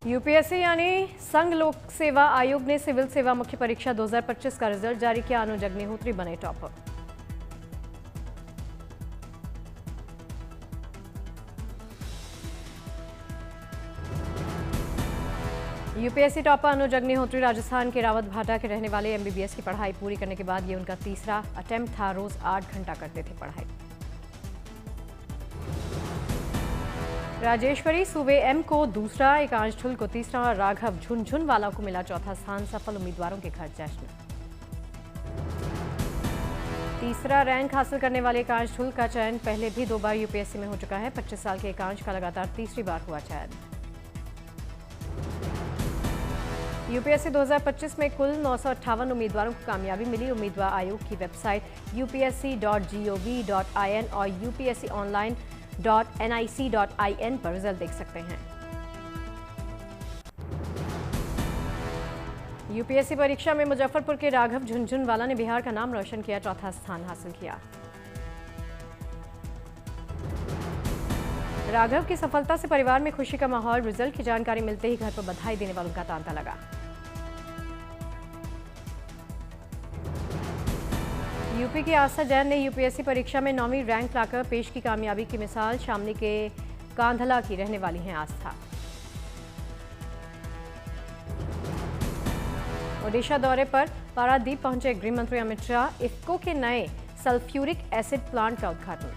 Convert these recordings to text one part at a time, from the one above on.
UPSC यानी संघ लोक सेवा आयोग ने सिविल सेवा मुख्य परीक्षा 2025 का रिजल्ट जारी किया। अनुज अग्निहोत्री बने टॉपर। यूपीएससी टॉपर अनुज अग्निहोत्री राजस्थान के रावत भाटा के रहने वाले एमबीबीएस की पढ़ाई पूरी करने के बाद ये उनका तीसरा अटेम्प्ट था। रोज 8 घंटा करते थे पढ़ाई। राजेश्वरी सूबे एम को दूसरा, एकांश ठुल को तीसरा और राघव झुनझुनवाला को मिला चौथा स्थान। सफल उम्मीदवारों के घर जश्न। तीसरा रैंक हासिल करने वाले एकांश ठुल का चयन पहले भी 2 बार यूपीएससी में हो चुका है। 25 साल के एकांश का लगातार तीसरी बार हुआ चयन। यूपीएससी 2025 में कुल 958 उम्मीदवारों को कामयाबी मिली। उम्मीदवार आयोग की वेबसाइट upsc.gov.in और upsconline.nic.in पर रिजल्ट देख सकते हैं। यूपीएससी परीक्षा में मुजफ्फरपुर के राघव झुनझुनवाला ने बिहार का नाम रोशन किया, चौथा स्थान हासिल किया। राघव की सफलता से परिवार में खुशी का माहौल। रिजल्ट की जानकारी मिलते ही घर पर बधाई देने वालों का तांता लगा। यूपी की आस्था जैन ने यूपीएससी परीक्षा में 9वीं रैंक लाकर पेश की कामयाबी की मिसाल। शामली के कांधला की रहने वाली हैं आस्था। ओडिशा दौरे पर पारादीप पहुंचे गृह मंत्री अमित शाह। इफ्को के नए सल्फ्यूरिक एसिड प्लांट का उद्घाटन।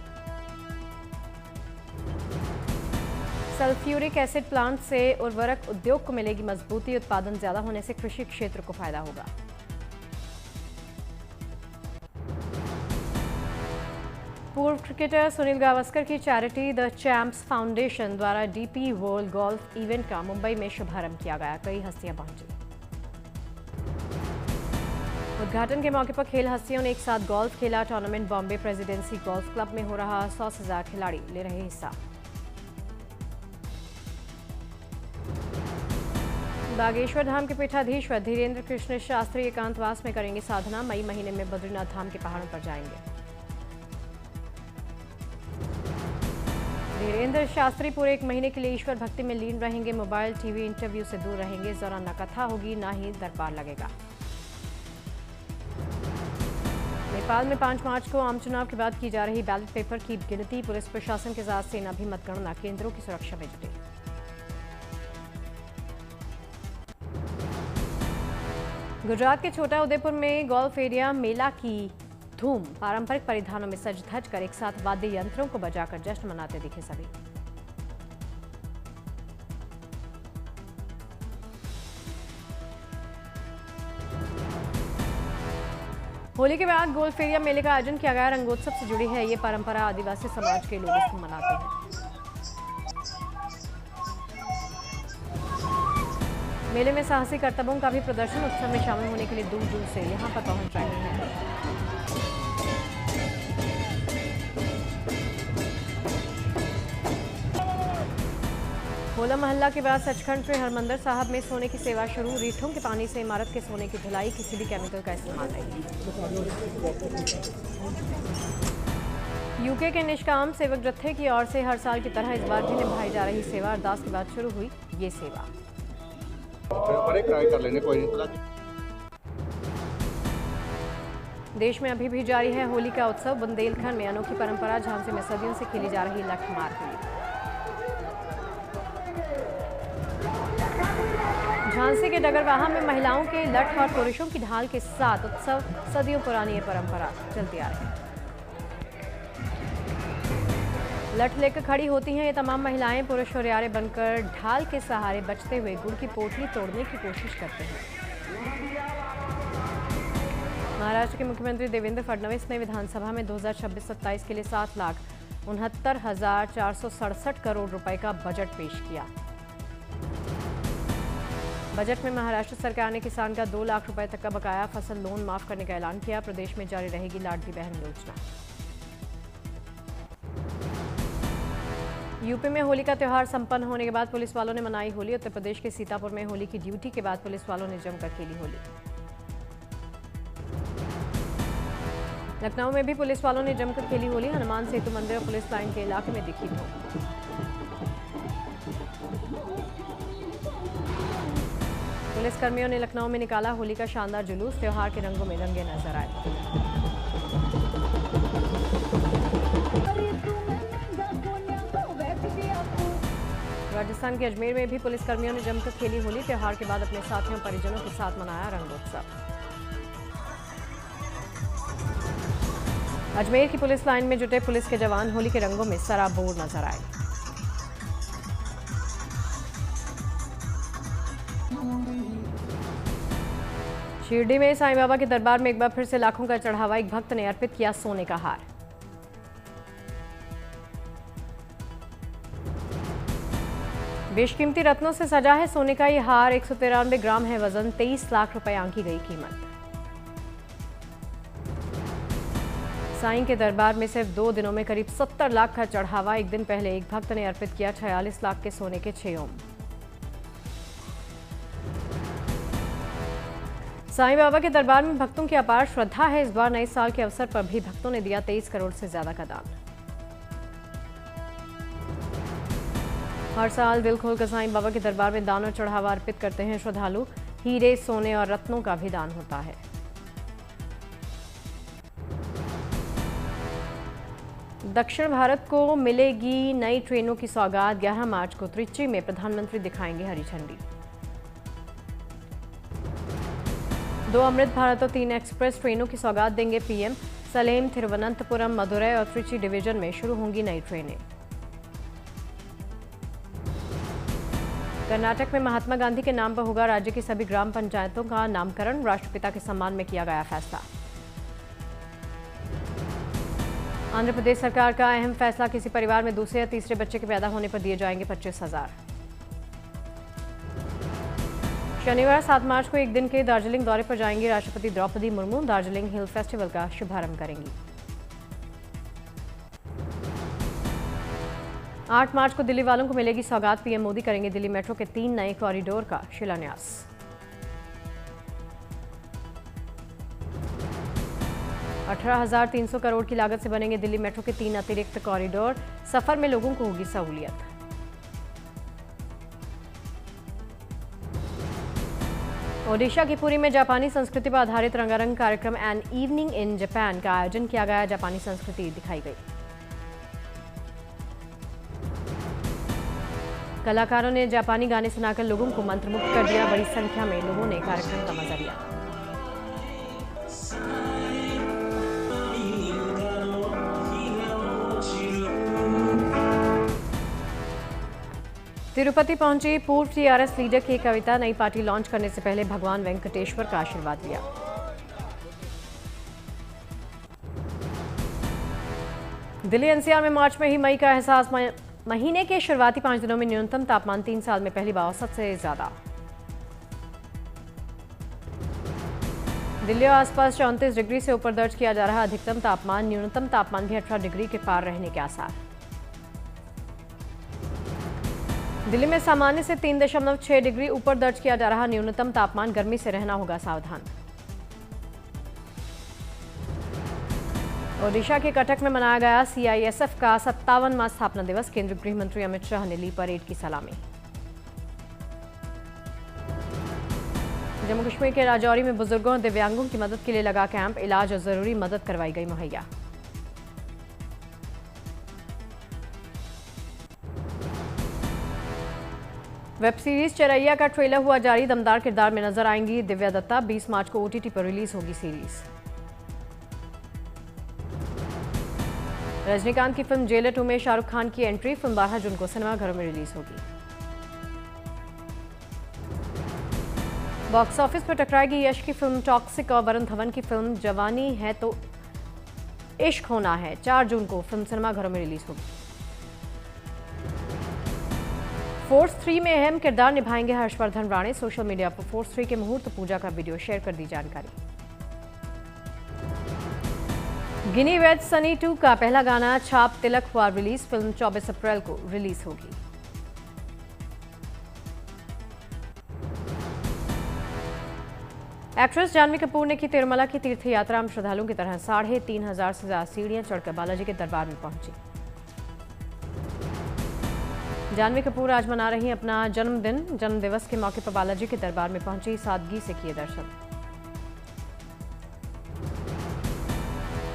सल्फ्यूरिक एसिड प्लांट से उर्वरक उद्योग को मिलेगी मजबूती। उत्पादन ज्यादा होने से कृषि क्षेत्र को फायदा होगा। पूर्व क्रिकेटर सुनील गावस्कर की चैरिटी द चैंप्स फाउंडेशन द्वारा डीपी वर्ल्ड गोल्फ इवेंट का मुंबई में शुभारंभ किया गया। कई हस्तियां पहुंची। उद्घाटन के मौके पर खेल हस्तियों ने एक साथ गोल्फ खेला। Tournament Bombay presidency golf club में हो रहा। 100 से ज्यादा खिलाड़ी ले रहे हिस्सा। बागेश्वर धाम के पीठाधीश्वर धीरेन्द्र कृष्ण शास्त्री एकांतवास में करेंगे साधना। मई महीने में बद्रीनाथ धाम के पहाड़ों पर जाएंगे। धीरेन्द्र शास्त्री पूरे 1 महीने के लिए ईश्वर भक्ति में लीन रहेंगे। मोबाइल टीवी इंटरव्यू से दूर रहेंगे। इस दौरान न कथा होगी न ही दरबार लगेगा। नेपाल में 5 मार्च को आम चुनाव के बाद की जा रही बैलेट पेपर की गिनती। पुलिस प्रशासन के साथ सेना भी मतगणना केंद्रों की सुरक्षा में जुटी। गुजरात के छोटा उदेपुर में गोल्फ एरिया मेला की धूम। पारंपरिक परिधानों में सज धज कर एक साथ वाद्य यंत्रों को बजाकर जश्न मनाते दिखे सभी। होली के बाद गोल्फ एरिया मेले का आयोजन किया गया। रंगोत्सव से जुड़ी है ये परंपरा। आदिवासी समाज के लोग इसको मनाते हैं। मेले में साहसी करतबों का भी प्रदर्शन। उत्सव में शामिल होने के लिए दूर दूर से यहां पर पहुंच रहे हैं। होला महल्ला के बाद सचखंड में हरमंदिर साहब में सोने की सेवा शुरू। रीठों के पानी से इमारत के सोने की धुलाई। किसी भी केमिकल का इस्तेमाल नहीं। यूके के निष्काम सेवक जत्थे की ओर से हर साल की तरह इस बार भी निभाई जा रही सेवा। अरदास के बाद शुरू हुई ये सेवा। देश में अभी भी जारी है होली का उत्सव। बुंदेलखंड में अनोखी परंपरा। झांसी में सदियों से खेली जा रही लठमार होली। झांसी के डगरवाहा में महिलाओं के लठ और पुरुषों की ढाल के साथ उत्सव। सदियों पुरानी ये परंपरा चलती आ रही है। लठ लेकर खड़ी होती हैं ये तमाम महिलाएं। पुरुष होरियारे बनकर ढाल के सहारे बचते हुए गुड़ की पोटली तोड़ने की कोशिश करते हैं। महाराष्ट्र के मुख्यमंत्री देवेंद्र फडणवीस ने विधानसभा में 2026-27 के लिए 7,69,467 करोड़ रुपए का बजट पेश किया। बजट में महाराष्ट्र सरकार ने किसान का 2 लाख रुपए तक का बकाया फसल लोन माफ करने का ऐलान किया। प्रदेश में जारी रहेगी लाडली बहन योजना। यूपी में होली का त्यौहार संपन्न होने के बाद पुलिस वालों ने मनाई होली। उत्तर प्रदेश के सीतापुर में होली की ड्यूटी के बाद पुलिस वालों ने जमकर खेली होली। लखनऊ में भी पुलिस वालों ने जमकर खेली होली। हनुमान सेतु मंदिर और पुलिस लाइन के इलाके में दिखी धूम। पुलिसकर्मियों ने लखनऊ में निकाला होली का शानदार जुलूस, त्योहार के रंगों में रंगे नजर आए। राजस्थान के अजमेर में भी पुलिसकर्मियों ने जमकर खेली होली, त्योहार के बाद अपने साथियों परिजनों के साथ मनाया रंगोत्सव। अजमेर की पुलिस लाइन में जुटे पुलिस के जवान होली के रंगों में सराबोर नजर आए। शिरडी में साईं बाबा के दरबार में एक बार फिर से लाखों का चढ़ावा, एक भक्त ने अर्पित किया सोने का हार। बेशकीमती रत्नों से सजा है सोने का ये हार, 193 ग्राम है वजन, 23 लाख रुपए आंकी गई कीमत। साईं के दरबार में सिर्फ 2 दिनों में करीब 70 लाख का चढ़ावा। एक दिन पहले एक भक्त ने अर्पित किया 46 लाख के सोने के 6 ओम। साईं बाबा के दरबार में भक्तों की अपार श्रद्धा है। इस बार नए साल के अवसर पर भी भक्तों ने दिया 23 करोड़ से ज्यादा का दान। हर साल दिल खोलकर साईं बाबा के दरबार में दान और चढ़ावा अर्पित करते हैं श्रद्धालु। हीरे, सोने और रत्नों का भी दान होता है। दक्षिण भारत को मिलेगी नई ट्रेनों की सौगात, 11 मार्च को त्रिची में प्रधानमंत्री दिखाएंगे हरी झंडी। 2 अमृत भारत और 3 एक्सप्रेस ट्रेनों की सौगात देंगे पीएम। सलेम, तिरुवनंतपुरम, मदुरै और त्रिची डिवीजन में शुरू होंगी नई ट्रेनें। कर्नाटक में महात्मा गांधी के नाम पर होगा राज्य की सभी ग्राम पंचायतों का नामकरण, राष्ट्रपिता के सम्मान में किया गया फैसला। आंध्र प्रदेश सरकार का अहम फैसला, किसी परिवार में दूसरे या तीसरे बच्चे के पैदा होने पर दिए जाएंगे 25,000। शनिवार 7 मार्च को एक दिन के दार्जिलिंग दौरे पर जाएंगी राष्ट्रपति द्रौपदी मुर्मू, दार्जिलिंग हिल फेस्टिवल का शुभारंभ करेंगी। 8 मार्च को दिल्ली वालों को मिलेगी सौगात, पीएम मोदी करेंगे दिल्ली मेट्रो के 3 नए कॉरिडोर का शिलान्यास। 18,300 करोड़ की लागत से बनेंगे दिल्ली मेट्रो के 3 अतिरिक्त कॉरिडोर, सफर में लोगों को होगी सहूलियत। ओडिशा की पुरी में जापानी संस्कृति पर आधारित रंगारंग कार्यक्रम एन इवनिंग इन जापान का आयोजन किया गया। जापानी संस्कृति दिखाई गई। कलाकारों ने जापानी गाने सुनाकर लोगों को मंत्रमुग्ध कर दिया। बड़ी संख्या में लोगों ने कार्यक्रम का मजा लिया। तिरुपति पहुंची पूर्व टीआरएस लीडर की कविता, नई पार्टी लॉन्च करने से पहले भगवान वेंकटेश्वर का आशीर्वाद लिया। दिल्ली एनसीआर में मार्च में ही मई का एहसास, महीने के शुरुआती 5 दिनों में न्यूनतम तापमान 3 साल में पहली बार औसत से ज्यादा। दिल्ली और आसपास 34 डिग्री से ऊपर दर्ज किया जा रहा अधिकतम तापमान, न्यूनतम तापमान भी 18 डिग्री के पार रहने के आसार। दिल्ली में सामान्य से 3.6 डिग्री ऊपर दर्ज किया जा रहा न्यूनतम तापमान, गर्मी से रहना होगा सावधान। ओडिशा के कटक में मनाया गया सीआईएसएफ का 57वां स्थापना दिवस, केंद्रीय गृह मंत्री अमित शाह ने ली परेड की सलामी। जम्मू कश्मीर के राजौरी में बुजुर्गों और दिव्यांगों की मदद के लिए लगा कैंप, इलाज और जरूरी मदद करवाई गई मुहैया। वेब सीरीज चरैया का ट्रेलर हुआ जारी, दमदार किरदार में नजर आएंगी दिव्या दत्ता। 20 मार्च को ओटीटी पर रिलीज होगी सीरीज। रजनीकांत की फिल्म जेलर 2 में शाहरुख खान की एंट्री, फिल्म 12 जून को सिनेमाघरों में रिलीज होगी। बॉक्स ऑफिस पर टकराएगी यश की फिल्म टॉक्सिक और वरुण धवन की फिल्म जवानी है तो इश्क होना है। 4 जून को फिल्म सिनेमाघरों में रिलीज होगी। फोर्स 3 में अहम किरदार निभाएंगे हर्षवर्धन राणे। सोशल मीडिया पर फोर्स 3 के मुहूर्त पूजा का वीडियो शेयर कर दी जानकारी। गिनी वेज सनी 2 का पहला गाना छाप तिलक हुआ रिलीज, फिल्म 24 अप्रैल को रिलीज होगी। एक्ट्रेस जानवी कपूर ने की तिरुमला की तीर्थ यात्रा में श्रद्धालुओं की तरह 3,500 से ज्यादा सीढ़ियां चढ़कर बालाजी के दरबार में पहुंची। जानवी कपूर आज मना रही अपना जन्मदिन। जन्मदिवस के मौके पर बालाजी के दरबार में पहुंची, सादगी से किए दर्शन।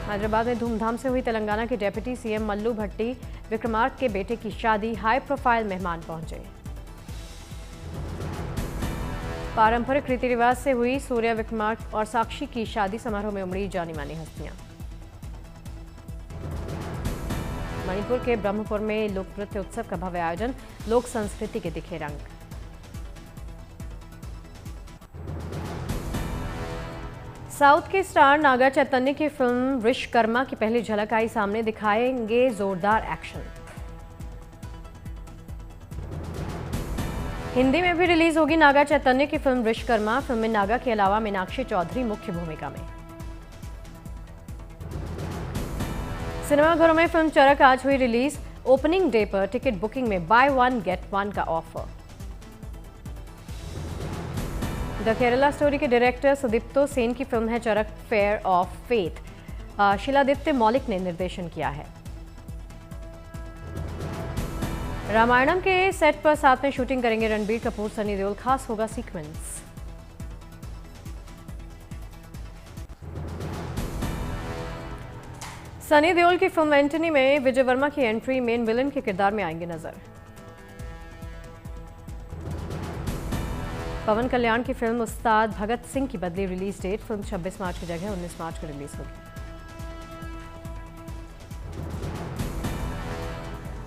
हैदराबाद में धूमधाम से हुई तेलंगाना के डेप्यूटी सीएम मल्लू भट्टी विक्रमार्क के बेटे की शादी। हाई प्रोफाइल मेहमान पहुंचे। पारंपरिक रीति रिवाज से हुई सूर्या विक्रमार्क और साक्षी की शादी समारोह में उमड़ी जानी मानी हस्तियां। मणिपुर के ब्रह्मपुर में लोक नृत्य उत्सव का भव्य आयोजन, लोक संस्कृति के दिखे रंग। साउथ के स्टार नागा चैतन्य की फिल्म विश्वकर्मा की पहली झलक आई सामने, दिखाएंगे जोरदार एक्शन। हिंदी में भी रिलीज होगी नागा चैतन्य की फिल्म विश्वकर्मा। फिल्म में नागा के अलावा मीनाक्षी चौधरी मुख्य भूमिका में। सिनेमाघरों में फिल्म चरक आज हुई रिलीज। ओपनिंग डे पर टिकट बुकिंग में बाय वन गेट वन का ऑफर। द केरला स्टोरी के डायरेक्टर सुदीप्तो सेन की फिल्म है चरक फेयर ऑफ फेथ। शिलादित्य मौलिक ने निर्देशन किया है। रामायणम के सेट पर साथ में शूटिंग करेंगे रणबीर कपूर, सनी देओल। खास होगा सीक्वेंस। सनी देओल की फिल्म एंटनी में विजय वर्मा की एंट्री, मेन विलन के किरदार में आएंगे नजर। पवन कल्याण की फिल्म उस्ताद भगत सिंह की बदली रिलीज डेट। फिल्म 26 मार्च की जगह 19 मार्च को रिलीज होगी।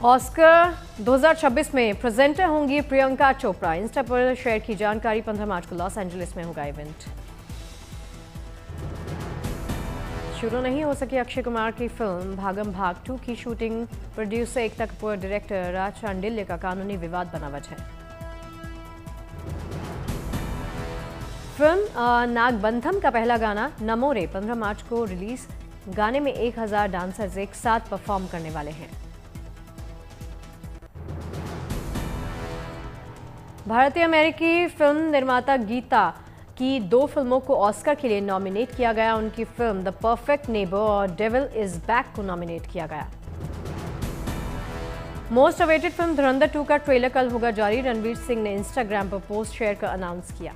ऑस्कर 2026 में प्रेजेंटर होंगी प्रियंका चोपड़ा। इंस्टा पर शेयर की जानकारी। 15 मार्च को लॉस एंजलिस में होगा इवेंट। शुरू नहीं हो सकी अक्षय कुमार की फिल्म भागम भाग 2 की shooting. Producer Ekta Kapoor, director राज चांडिल्य का कानूनी विवाद बना वजह। फिल्म नागबंधम का पहला गाना नमो रे 15 मार्च को रिलीज। गाने में 1000 डांसर्स एक साथ परफॉर्म करने वाले हैं। भारतीय अमेरिकी फिल्म निर्माता गीता की 2 फिल्मों को ऑस्कर के लिए नॉमिनेट किया गया। उनकी फिल्म द परफेक्ट नेबर और डेविल इज बैक को नॉमिनेट किया गया। मोस्ट अवेटेड फिल्म धुरंधर 2 का ट्रेलर कल होगा जारी। रणवीर सिंह ने इंस्टाग्राम पर पोस्ट शेयर कर अनाउंस किया।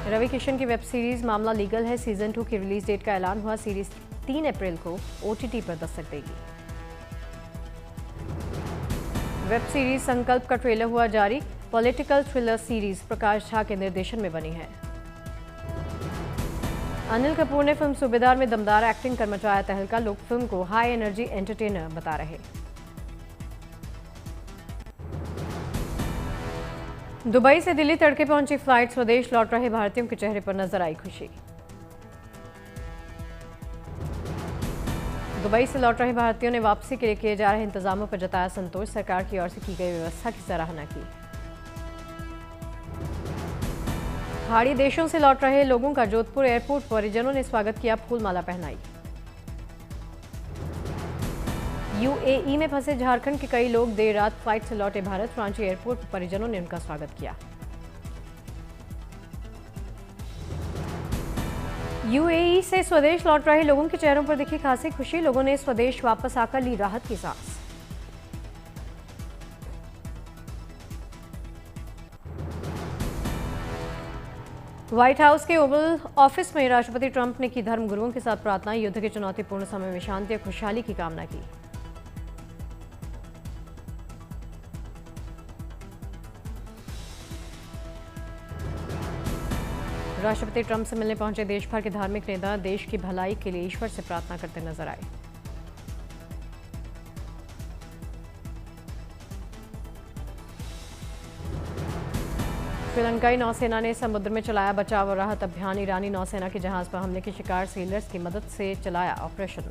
रवि किशन की वेब सीरीज मामला लीगल है सीजन 2 की रिलीज डेट का ऐलान हुआ। सीरीज 3 अप्रैल को OTT पर दस्तक देगी। वेब सीरीज संकल्प का ट्रेलर हुआ जारी। Political thriller series Prakash Jha के निर्देशन में बनी है। अनिल कपूर ने फिल्म सूबेदार में दमदार एक्टिंग कर मचाया तहलका। लोग फिल्म को हाई एनर्जी एंटरटेनर बता रहे। दुबई से दिल्ली तड़के पहुंची फ्लाइट। स्वदेश लौट रहे भारतीयों के चेहरे पर नजर आई खुशी। दुबई से लौट रहे भारतीयों ने वापसी के लिए किए जा रहे इंतजामों पर जताया संतोष। सरकार की ओर से की गई व्यवस्था की सराहना की। खाड़ी देशों से लौट रहे लोगों का जोधपुर एयरपोर्ट पर परिजनों ने स्वागत किया, फूलमाला पहनाई। UAE में फंसे झारखंड के कई लोग देर रात फ्लाइट से लौटे भारत। रांची एयरपोर्ट पर परिजनों ने उनका स्वागत किया। UAE से स्वदेश लौट रहे लोगों के चेहरों पर दिखी खासी खुशी। लोगों ने स्वदेश वापस आकर ली राहत की सांस। व्हाइट हाउस के ओवल ऑफिस में राष्ट्रपति ट्रंप ने की धर्मगुरुओं के साथ प्रार्थना। युद्ध के चुनौतीपूर्ण समय में शांति और खुशहाली की कामना की। राष्ट्रपति ट्रंप से मिलने पहुंचे देश भर के धार्मिक नेता देश की भलाई के लिए ईश्वर से प्रार्थना करते नजर आए। श्रीलंकाई नौसेना ने समुद्र में चलाया बचाव और राहत अभियान। ईरानी नौसेना के जहाज पर हमले के शिकार सेलर्स की मदद से चलाया ऑपरेशन।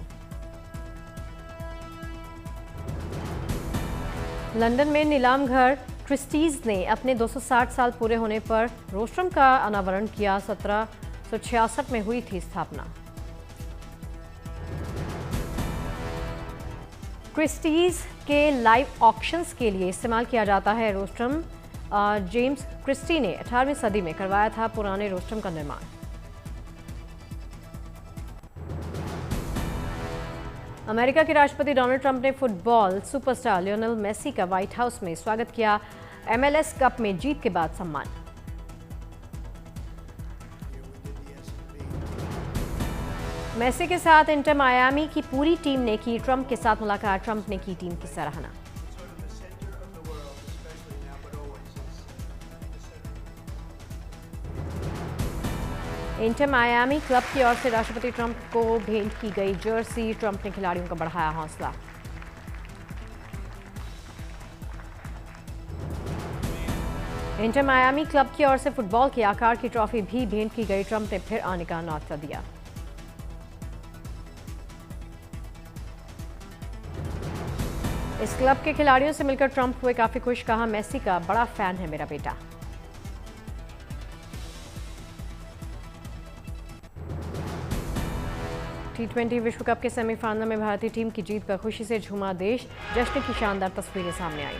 लंदन में नीलाम घर क्रिस्टीज ने अपने 260 साल पूरे होने पर रोस्ट्रम का अनावरण किया। 1766 में हुई थी स्थापना। क्रिस्टीज के लाइव ऑक्शंस के लिए इस्तेमाल किया जाता है रोस्ट्रम। जेम्स क्रिस्टी ने 18वीं सदी में करवाया था पुराने रोस्ट्रम का निर्माण। अमेरिका के राष्ट्रपति डोनाल्ड ट्रंप ने फुटबॉल सुपरस्टार लियोनेल मेसी का व्हाइट हाउस में स्वागत किया। MLS कप में जीत के बाद सम्मान। मेसी के साथ इंटर मायामी की पूरी टीम ने की ट्रंप के साथ मुलाकात। ट्रंप ने की टीम की सराहना। इंटर मायामी क्लब की ओर से राष्ट्रपति ट्रंप को भेंट की गई जर्सी। ट्रंप ने खिलाड़ियों का बढ़ाया हौसला। इंटर मायामी क्लब की ओर से फुटबॉल के आकार की ट्रॉफी भी भेंट की गई। ट्रंप ने फिर आने का न्योता दिया। इस क्लब के खिलाड़ियों से मिलकर ट्रंप हुए काफी खुश। कहा, मेसी का बड़ा फैन है मेरा बेटा। T20 विश्व कप के सेमीफाइनल में भारतीय टीम की जीत पर खुशी से झूमा देश। जश्न की शानदार तस्वीरें सामने आई।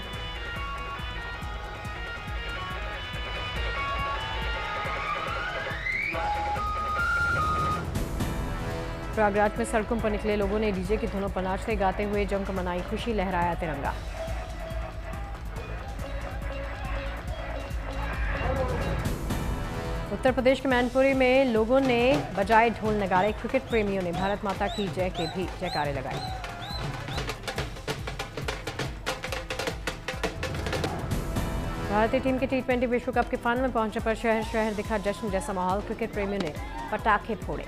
प्रयागराज में सड़कों पर निकले लोगों ने डीजे की धुनों पर नाचते गाते हुए जमकर मनाई खुशी, लहराया तिरंगा। उत्तर प्रदेश के मैनपुरी में लोगों ने बजाए ढोल नगाड़े। क्रिकेट प्रेमियों ने भारत माता की जय के भी जयकारे लगाए। भारतीय टीम के T20 विश्व कप के फाइनल में पहुंचने पर शहर शहर दिखा जश्न जैसा माहौल। क्रिकेट प्रेमियों ने पटाखे फोड़े।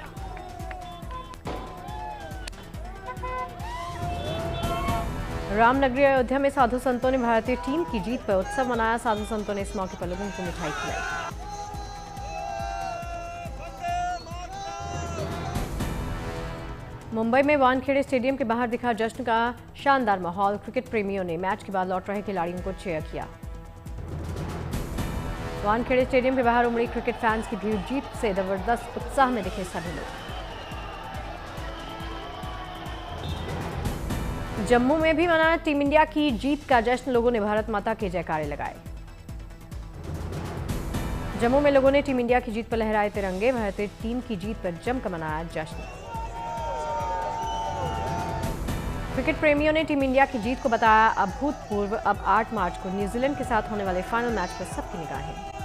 रामनगरी अयोध्या में साधु संतों ने भारतीय टीम की जीत पर उत्सव मनाया। साधु संतों ने इस मौके पर लोगों को मिठाई खिलाई। मुंबई में वानखेड़े स्टेडियम के बाहर दिखा जश्न का शानदार माहौल। क्रिकेट प्रेमियों ने मैच के बाद लौट रहे खिलाड़ियों को चीयर किया। वानखेड़े स्टेडियम के बाहर उमड़ी क्रिकेट फैंस की भीड़। जीत से जबरदस्त उत्साह में दिखे सभी लोग। जम्मू में भी मनाया टीम इंडिया की जीत का जश्न। लोगों ने भारत माता के जयकारे लगाए। जम्मू में लोगों ने टीम इंडिया की जीत पर लहराए तिरंगे। भारतीय टीम की जीत पर जमकर मनाया जश्न। क्रिकेट प्रेमियों ने टीम इंडिया की जीत को बताया अभूतपूर्व। अब 8 मार्च को न्यूजीलैंड के साथ होने वाले फाइनल मैच पर सबकी निगाहें।